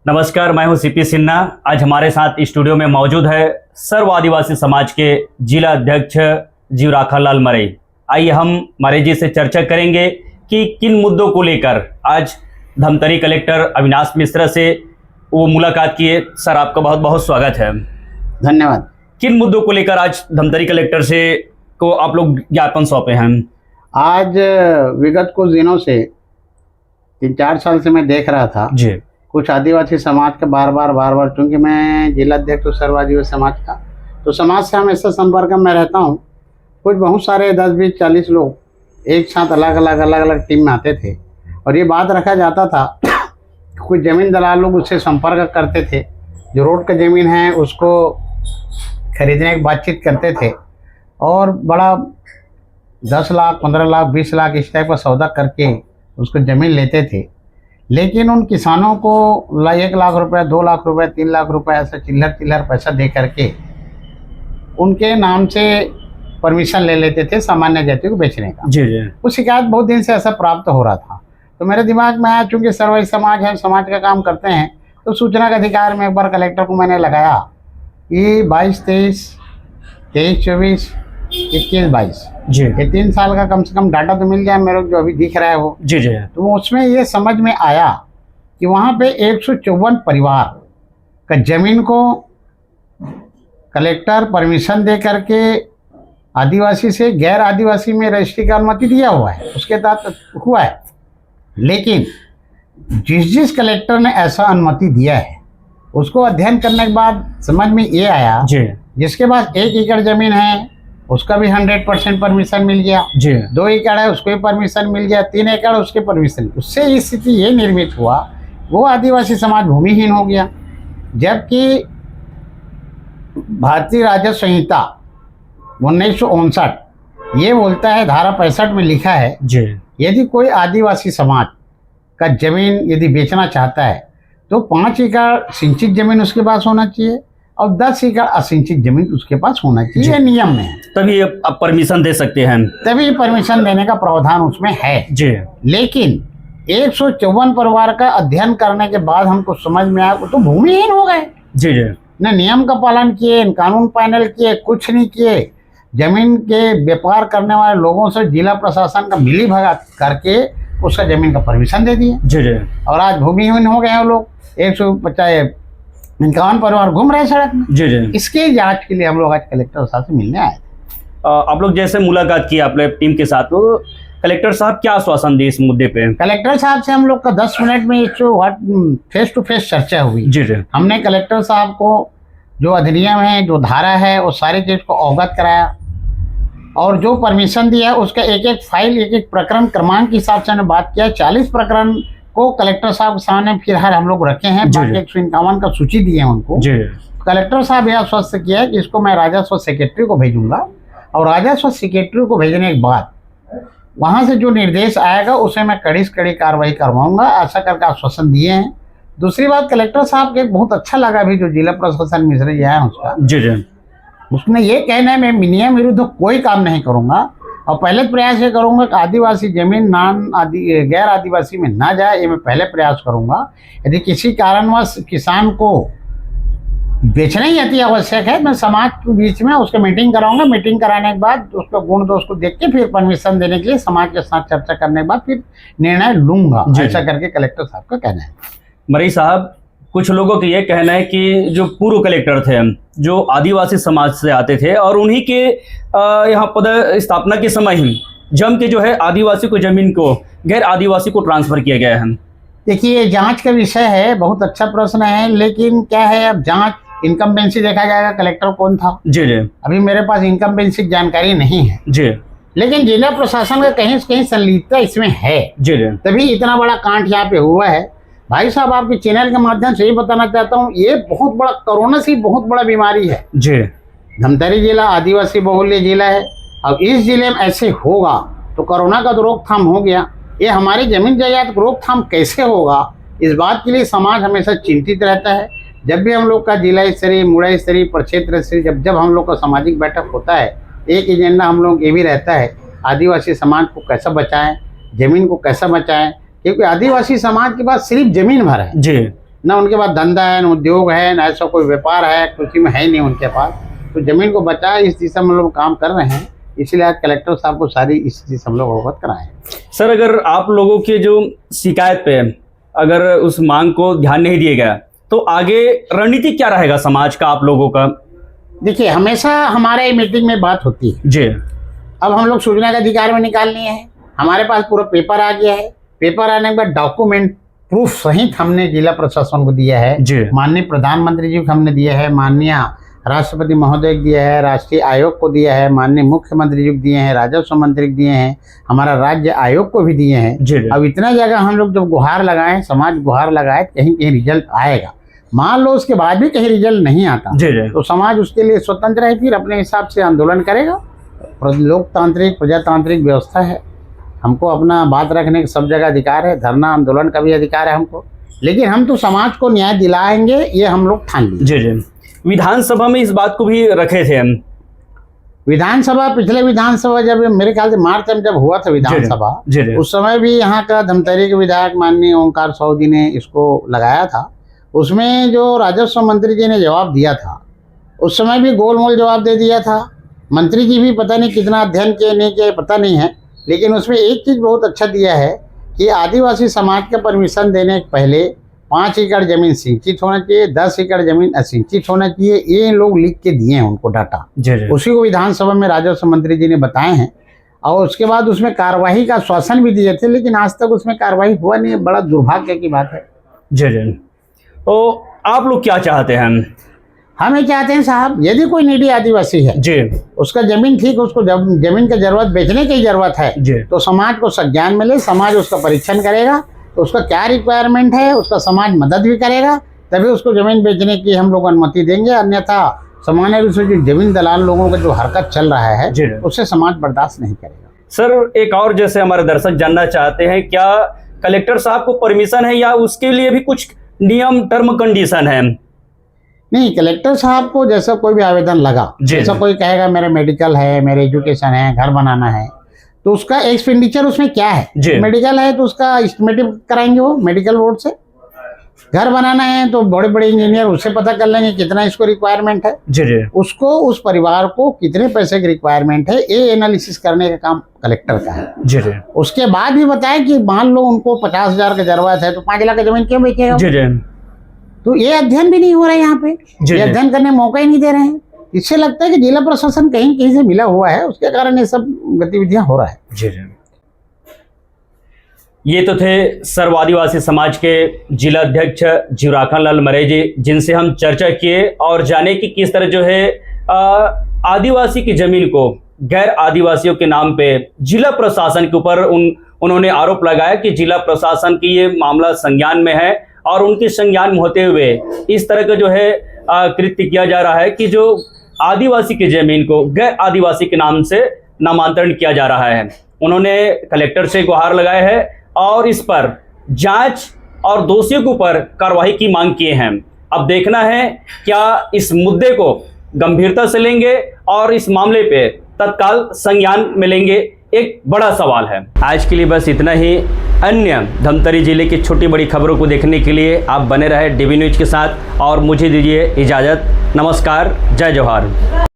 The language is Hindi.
नमस्कार, मैं हूं सीपी सिन्हा। आज हमारे साथ स्टूडियो में मौजूद है सर्व आदिवासी समाज के जिला अध्यक्ष जीव राखालाल मरई। आइए हम मरई जी से चर्चा करेंगे कि किन मुद्दों को लेकर आज धमतरी कलेक्टर अविनाश मिश्रा से वो मुलाकात किए। सर, आपका बहुत बहुत स्वागत है। धन्यवाद। किन मुद्दों को लेकर आज धमतरी कलेक्टर से को आप लोग ज्ञापन सौंपे हैं? आज विगत कुछ दिनों से 3-4 साल से मैं देख रहा था जी, कुछ आदिवासी समाज के बार बार क्योंकि मैं जिला अध्यक्ष हूँ सर्व आदिवासी समाज का, तो समाज से हमेशा संपर्क में रहता हूँ। कुछ बहुत सारे 10-20-40 लोग एक साथ अलग अलग टीम में आते थे और ये बात रखा जाता था कुछ ज़मीन दलाल लोग उससे संपर्क करते थे, जो रोड का ज़मीन है उसको खरीदने की बातचीत करते थे और बड़ा 10 लाख 15 लाख 20 लाख इस टाइप का सौदा करके उसको ज़मीन लेते थे। लेकिन उन किसानों को 1 लाख रुपए, 2 लाख रुपए, 3 लाख रुपए ऐसा चिल्लर पैसा दे करके उनके नाम से परमिशन ले लेते थे सामान्य जाति को बेचने का। जी जी। वो शिकायत बहुत दिन से ऐसा प्राप्त हो रहा था, तो मेरे दिमाग में आया, चूँकि सर्व समाज है, समाज का काम करते हैं, तो सूचना का अधिकार में एक बार कलेक्टर को मैंने लगाया कि 22-23, 23-24, 21-22 जी ये 3 साल का कम से कम डाटा तो मिल जाए मेरे को, जो अभी दिख रहा है वो। जी जी। तो उसमें ये समझ में आया कि वहाँ पे 154 परिवार का जमीन को कलेक्टर परमिशन दे करके आदिवासी से गैर आदिवासी में रजिस्ट्री का अनुमति दिया हुआ है, उसके तहत हुआ है। लेकिन जिस कलेक्टर ने ऐसा अनुमति दिया है उसको अध्ययन करने के बाद समझ में ये आया जी, जिसके पास 1 एकड़ जमीन है उसका भी 100% परमिशन मिल गया, जी 2 एकड़ है उसको भी परमिशन मिल गया, 3 एकड़ उसके परमिशन। उससे स्थिति ये निर्मित हुआ वो आदिवासी समाज भूमिहीन हो गया। जबकि भारतीय राजस्व संहिता 1959 ये बोलता है, धारा 65 में लिखा है, जी यदि कोई आदिवासी समाज का जमीन यदि बेचना चाहता है तो 5 एकड़ सिंचित जमीन उसके पास होना चाहिए और 10 एकड़ असिंचित जमीन उसके पास होना चाहिए। ये नियम में है, तभी आप परमिशन दे सकते हैं। तभी परमिशन देने का प्रावधान उसमें है। जी लेकिन 154 परिवार का अध्ययन करने के बाद हमको समझ में आया वो तो भूमिहीन हो गए। जी जी। न नियम का पालन किए, न कानून पैनल किए, कुछ नहीं किए। जमीन के व्यापार करने वाले लोगों से जिला प्रशासन का मिली भगत करके उसका जमीन का परमिशन दे दिए। जी जी। और आज भूमिहीन हो गए हैं लोग। 151 परिवार घूम रहे हैं सड़क में। जी जी। इसके जांच के लिए हम लोग आज कलेक्टर साहब से मिलने आए थे। आप लोग जैसे मुलाकात की आपने टीम के साथ, तो कलेक्टर साहब क्या आश्वासन दिए इस मुद्दे पे? कलेक्टर साहब से हम लोग का 10 मिनट में फेस टू फेस चर्चा हुई। जी जी। हमने कलेक्टर साहब को जो अधिनियम है, जो धारा है, वो सारी चीज़ को अवगत कराया और जो परमिशन दिया है उसका एक फाइल, एक प्रकरण क्रमांक के हिसाब से हमने बात किया। 40 प्रकरण को कलेक्टर साहब के सामने फिलहाल हम लोग रखे हैं। बाकी 151 का सूची दी है उनको। जी। कलेक्टर साहब यह आश्वस्त किया है कि इसको मैं राजस्व सेक्रेटरी को भेजूंगा और राजस्व सेक्रेटरी को भेजने के बाद वहाँ से जो निर्देश आएगा उसे मैं कड़ी से कड़ी कार्रवाई करवाऊंगा, ऐसा करके आश्वासन दिए हैं। दूसरी बात, कलेक्टर साहब के बहुत अच्छा लगा भी जो जिला प्रशासन मिश्रा जी आया उसका। जी जी। उसने ये कहना है मैं नियम विरुद्ध कोई काम नहीं करूंगा और पहले प्रयास ये करूंगा कि आदिवासी जमीन गैर आदिवासी में ना जाए, ये मैं पहले प्रयास करूंगा। यदि किसी कारणवश किसान को बेचना ही अति आवश्यक है, मैं समाज के बीच में उसका मीटिंग कराऊंगा। मीटिंग कराने के बाद उसका गुण दोष को देख के फिर परमिशन देने के लिए समाज के साथ चर्चा करने के बाद फिर निर्णय लूंगा, ऐसा करके कलेक्टर साहब का कहना है। मरई साहब, कुछ लोगों का ये कहना है कि जो पूर्व कलेक्टर थे जो आदिवासी समाज से आते थे और उन्हीं के यहाँ पद स्थापना के समय ही जम के जो है आदिवासी को जमीन को गैर आदिवासी को ट्रांसफर किया गया है। देखिए, जांच का विषय है, बहुत अच्छा प्रश्न है, लेकिन क्या है, अब जांच इनकम्बेंसी देखा जाएगा कलेक्टर कौन था। जी जी। अभी मेरे पास इनकम्बेंसी जानकारी नहीं है जी। लेकिन जिला प्रशासन का कहीं से कहीं संलिप्तता इसमें है। जी जी। तभी इतना बड़ा कांड यहाँ पे हुआ है। भाई साहब, आपके चैनल के माध्यम से ये बताना चाहता हूँ, ये बहुत बड़ा कोरोना से बहुत बड़ा बीमारी है। जी। धमतरी जिला आदिवासी बहुल्य जिला है। अब इस जिले में ऐसे होगा तो कोरोना का तो रोकथाम हो गया, ये हमारी जमीन जायदाद रोकथाम कैसे होगा, इस बात के लिए समाज हमेशा चिंतित रहता है। जब भी हम लोग का जिला स्तरीय, मुड़ा स्तरीय, प्रक्षेत्र स्तरीय जब हम लोग का सामाजिक बैठक होता है, एक एजेंडा हम लोग ये भी रहता है, आदिवासी समाज को कैसे बचाएं, जमीन को कैसे बचाएं, क्योंकि आदिवासी समाज के पास सिर्फ जमीन भर है। जी। ना उनके पास धंधा है, न उद्योग है, न ऐसा कोई व्यापार है, कुछ में है नहीं उनके पास। तो ज़मीन को बचाए इस दिशा में लोग काम कर रहे हैं, इसलिए आज कलेक्टर साहब को सारी इस चीज़ हम लोग अवगत कराएं। सर, अगर आप लोगों की जो शिकायत पे अगर उस मांग को ध्यान नहीं दिया गया तो आगे रणनीति क्या रहेगा समाज का, आप लोगों का? देखिए, हमेशा हमारे मीटिंग में बात होती है जी। अब हम लोग सूचना का अधिकार में निकालनी है, हमारे पास पूरा पेपर आ गया है। पेपर आने के बाद डॉक्यूमेंट प्रूफ सहित हमने जिला प्रशासन को दिया है, माननीय प्रधानमंत्री जी को हमने दिया है, माननीय राष्ट्रपति महोदय को दिया है, राष्ट्रीय आयोग को दिया है, माननीय मुख्यमंत्री जी को दिए हैं, राजस्व मंत्री को दिए हैं, हमारा राज्य आयोग को भी दिए हैं। अब इतना जगह हम लोग जब गुहार लगाए, समाज गुहार लगाए, कहीं कहीं रिजल्ट आएगा। मान लो उसके बाद भी कहीं रिजल्ट नहीं आता तो समाज उसके लिए स्वतंत्र है, फिर अपने हिसाब से आंदोलन करेगा। लोकतांत्रिक प्रजातांत्रिक व्यवस्था है, हमको अपना बात रखने का सब जगह अधिकार है, धरना आंदोलन का भी अधिकार है हमको, लेकिन हम तो समाज को न्याय दिलाएंगे, ये हम लोग ठान लिए। जी। विधानसभा में इस बात को भी रखे थे हम। विधानसभा, पिछले विधानसभा जब मेरे ख्याल से मार्च में जब हुआ था विधानसभा, उस समय भी यहाँ का धमतरी के विधायक माननीय ओंकार साहू जी ने इसको लगाया था। उसमें जो राजस्व मंत्री जी ने जवाब दिया था, उस समय भी गोलमोल जवाब दे दिया था। मंत्री जी भी पता नहीं कितना अध्ययन किए नहीं किए पता नहीं है, लेकिन उसमें एक चीज़ बहुत अच्छा दिया है कि आदिवासी समाज का परमिशन देने के पहले 5 एकड़ ज़मीन सिंचित होना चाहिए, 10 एकड़ ज़मीन असिंचित होना चाहिए। ये लोग लिख के दिए हैं उनको डाटा, उसी को विधानसभा में राजस्व मंत्री जी ने बताए हैं। और उसके बाद उसमें कार्रवाई का आश्वासन भी दिए थे, लेकिन आज तक उसमें कार्रवाई हुआ नहीं है। बड़ा दुर्भाग्य की बात है। जी। तो आप लोग क्या चाहते हैं? हम ये चाहते हैं साहब, यदि कोई निडी आदिवासी है जी, उसका जमीन ठीक, उसको जमीन की जरूरत बेचने की जरूरत है जी, तो समाज को संज्ञान मिले, समाज उसका परीक्षण करेगा, तो उसका क्या रिक्वायरमेंट है, उसका समाज मदद भी करेगा, तभी उसको जमीन बेचने की हम लोग अनुमति देंगे। अन्यथा सामान्य रूप से जो जमीन दलाल लोगों का जो हरकत चल रहा है उससे समाज बर्दाश्त नहीं करेगा। सर, एक और जैसे हमारे दर्शक जानना चाहते हैं, क्या कलेक्टर साहब को परमिशन है या उसके लिए भी कुछ नियम टर्म कंडीशन है? नहीं, कलेक्टर साहब को जैसा कोई भी आवेदन लगा, जैसा कोई कहेगा मेरा मेडिकल है, मेरे एजुकेशन है, घर बनाना है, तो उसका एक्सपेंडिचर उसमें क्या है। मेडिकल है तो उसका एस्टिमेटिव कराएंगे वो मेडिकल बोर्ड से। घर बनाना है तो बड़े बड़े इंजीनियर उससे पता कर लेंगे कितना इसको रिक्वायरमेंट है, उसको उस परिवार को कितने पैसे की रिक्वायरमेंट है, ये एनालिसिस करने का काम कलेक्टर का है। उसके बाद भी बताए कि मान लो उनको 50,000 की जरूरत है तो 5 लाख की जमीन क्यों बेचेगा। तो ये अध्ययन भी नहीं हो रहा है यहाँ पे, ये अध्ययन करने मौका ही नहीं दे रहे हैं। इससे लगता है कि जिला प्रशासन कहीं कहीं से मिला हुआ है, उसके कारण ये सब गतिविधियां हो रहा है। ये तो थे सर्व आदिवासी समाज के जिला अध्यक्ष जीवराखन लाल मरई जी, जिनसे हम चर्चा किए और जाने कि किस तरह जो है आदिवासी की जमीन को गैर आदिवासियों के नाम पे जिला प्रशासन के ऊपर उन्होंने आरोप लगाया कि जिला प्रशासन की ये मामला संज्ञान में है और उनके संज्ञान में होते हुए इस तरह का जो है कृत्य किया जा रहा है कि जो आदिवासी की जमीन को गैर आदिवासी के नाम से नामांतरण किया जा रहा है। उन्होंने कलेक्टर से गुहार लगाया है और इस पर जांच और दोषियों के ऊपर कार्रवाई की मांग किए हैं। अब देखना है क्या इस मुद्दे को गंभीरता से लेंगे और इस मामले पे तत्काल संज्ञान में लेंगे, एक बड़ा सवाल है। आज के लिए बस इतना ही। अन्य धमतरी जिले की छोटी बड़ी खबरों को देखने के लिए आप बने रहे डीबी न्यूज के साथ और मुझे दीजिए इजाज़त। नमस्कार, जय जोहार।